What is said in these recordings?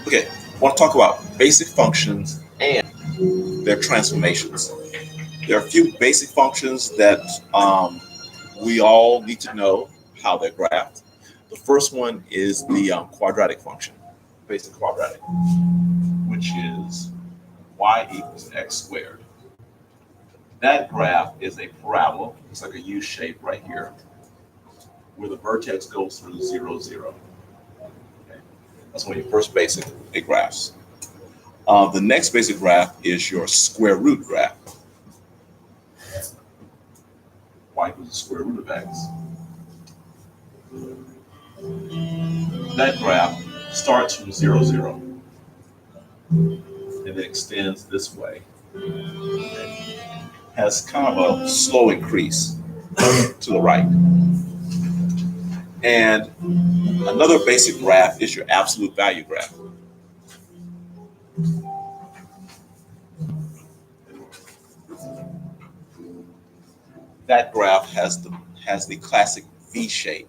Okay, I want to talk about basic functions and their transformations. There are a few basic functions that we all need to know how they're graphed. The first one is the quadratic function, basic quadratic, which is y equals x squared. That graph is a parabola. It's like a U shape right here, where the vertex goes through 0, 0. Okay. That's one of your first basic graphs. The next basic graph is your square root graph. Y equals the square root of x. That graph starts from 0, 0, and then extends this way. Okay. Has kind of a slow increase to the right. And another basic graph is your absolute value graph. That graph has the classic V shape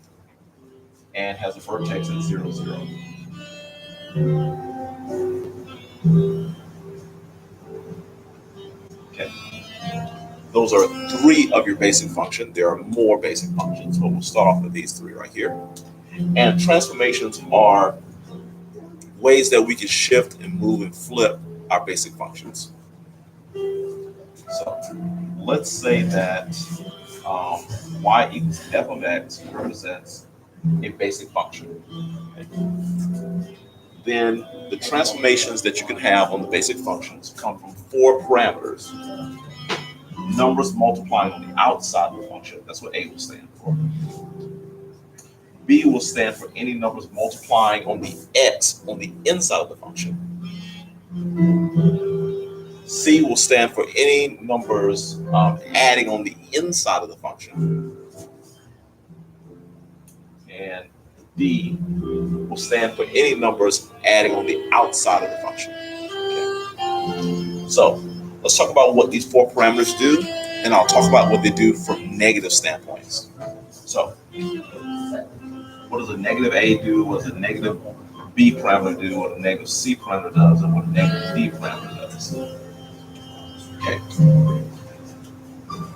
and has a vertex at 0, 0. Okay. Those are three of your basic functions. There are more basic functions, but we'll start off with these three right here. And transformations are ways that we can shift and move and flip our basic functions. So let's say that y equals f of x represents a basic function. Okay. Then the transformations that you can have on the basic functions come from four parameters. Numbers multiplying on the outside of the function, that's what A will stand for. B will stand for any numbers multiplying on the x on the inside of the function. C will stand for any numbers adding on the inside of the function. And D will stand for any numbers adding on the outside of the function. Okay. So let's talk about what these four parameters do, and I'll talk about what they do from negative standpoints. So what does a negative A do? What does a negative B parameter do? What a negative C parameter does? And what a negative D parameter does? Okay.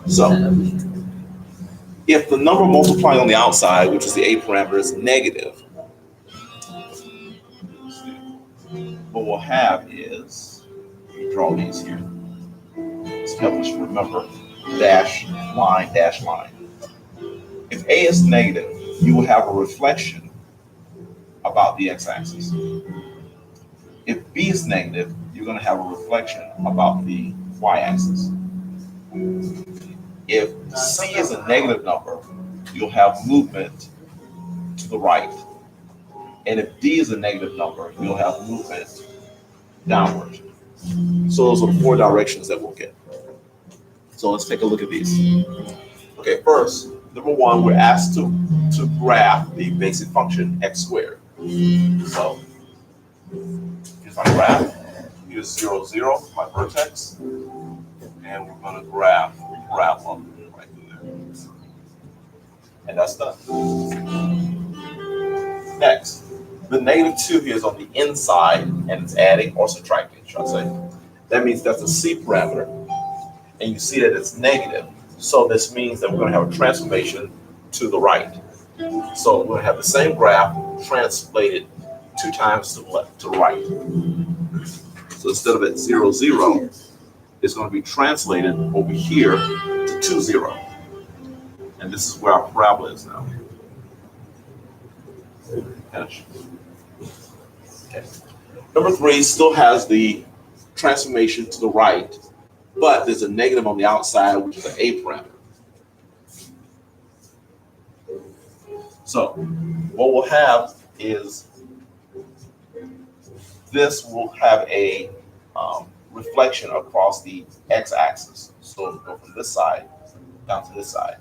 So if the number multiplying on the outside, which is the A parameter, is negative, what we'll have is, let me draw these here. This helps us remember dash line, dash line. If A is negative, you will have a reflection about the x-axis. If B is negative, you're going to have a reflection about the y-axis. If C is a negative number, you'll have movement to the right. And if D is a negative number, you'll have movement downward. So those are the four directions that we'll get. So let's take a look at these. Okay, first, number one, we're asked to graph the basic function x squared. So here's my graph. Here's 0, 0, my vertex. And we're going to graph parabola right through there. And that's done. Next, the negative 2 here is on the inside, and it's adding or subtracting, should I say. That means that's a C parameter. And you see that it's negative. So this means that we're going to have a transformation to the right. So we're going to have the same graph translated 2 times to the left, to the right. So instead of at 0, 0, it's going to be translated over here to 2, 0. And this is where our parabola is now. Finish. Okay. Number 3 still has the transformation to the right, but there's a negative on the outside, which is an A parameter. So what we'll have is this will have a reflection across the x-axis. So it'll go from this side down to this side.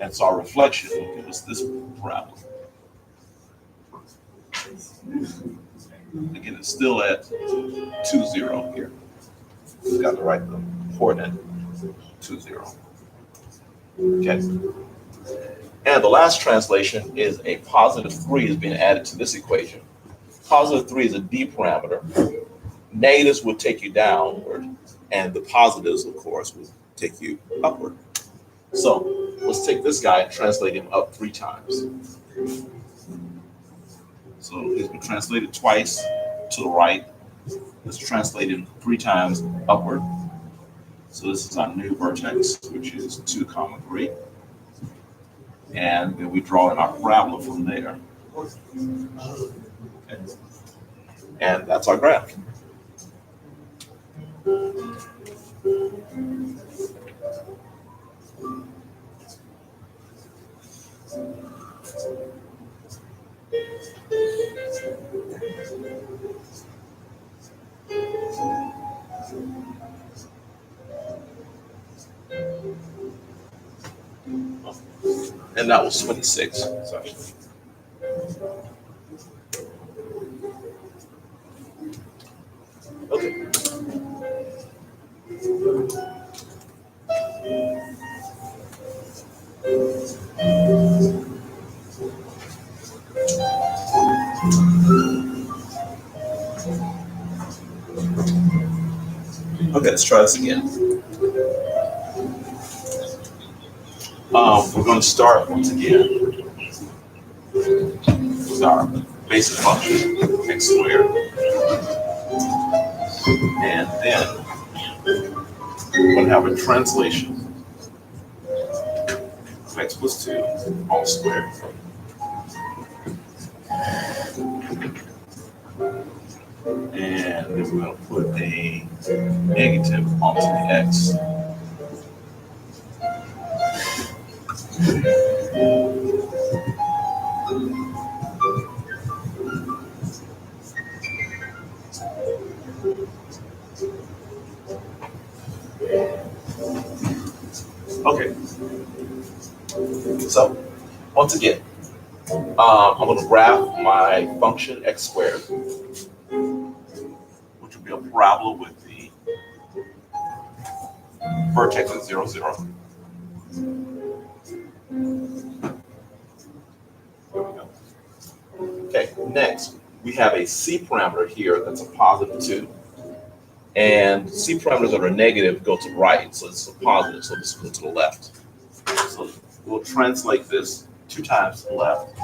And so our reflection will give us this parabola. Again, it's still at 2, 0 here. We've got to write the coordinate 2, 0. Okay. And the last translation is a positive 3 is being added to this equation. Positive 3 is a D parameter. Negatives will take you downward, and the positives, of course, will take you upward. So let's take this guy and translate him up 3 times. So he's been translated twice to the right. Let's translate him 3 times upward. So this is our new vertex, which is 2, 3. And then we draw in our parabola from there. Okay. And that's our graph. And that was 26. Sorry. Okay. Okay, let's try this again. We're going to start once again with our basic function, x squared. And then we're going to have a translation of x plus 2 all squared. And then we're going to put a negative onto the x. Okay. So once again, I'm going to graph my function x squared, which will be a parabola with the vertex at 0, 0. There we go. Okay, next we have a C parameter here that's a positive 2. And C parameters that are negative go to the right, so this is a positive, so this will go to the left. So we'll translate this 2 times to the left.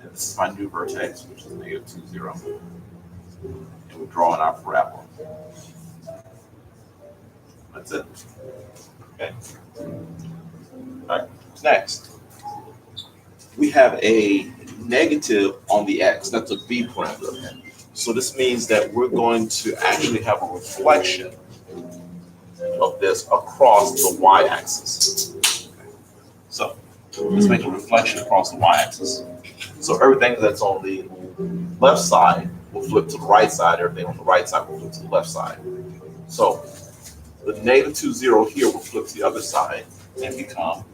And this is my new vertex, which is negative 2, 0. And we'll draw in our parabola. That's it. Okay. All right. Next, we have a negative on the x. That's a B parameter. So this means that we're going to actually have a reflection of this across the y-axis. Okay. So let's make a reflection across the y-axis. So everything that's on the left side will flip to the right side. Everything on the right side will flip to the left side. So the negative 2, 0 here will flip to the other side and become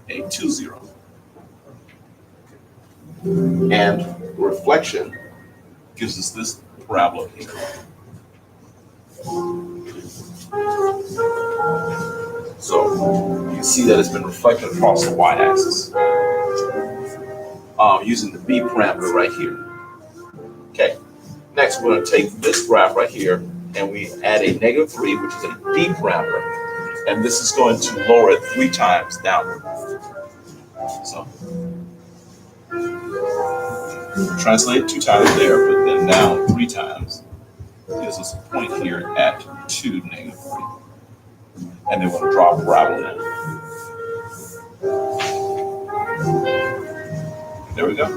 a 2, 0. And the reflection gives us this parabola here. So you can see that it's been reflected across the y-axis using the B parameter right here. Okay, next we're going to take this graph right here and we add a negative 3, which is a D parameter, and this is going to lower it 3 times downward. So translate 2 times there, but then down 3 times gives us a point here at 2, negative 3. And then we're going to draw a parabola in. There we go.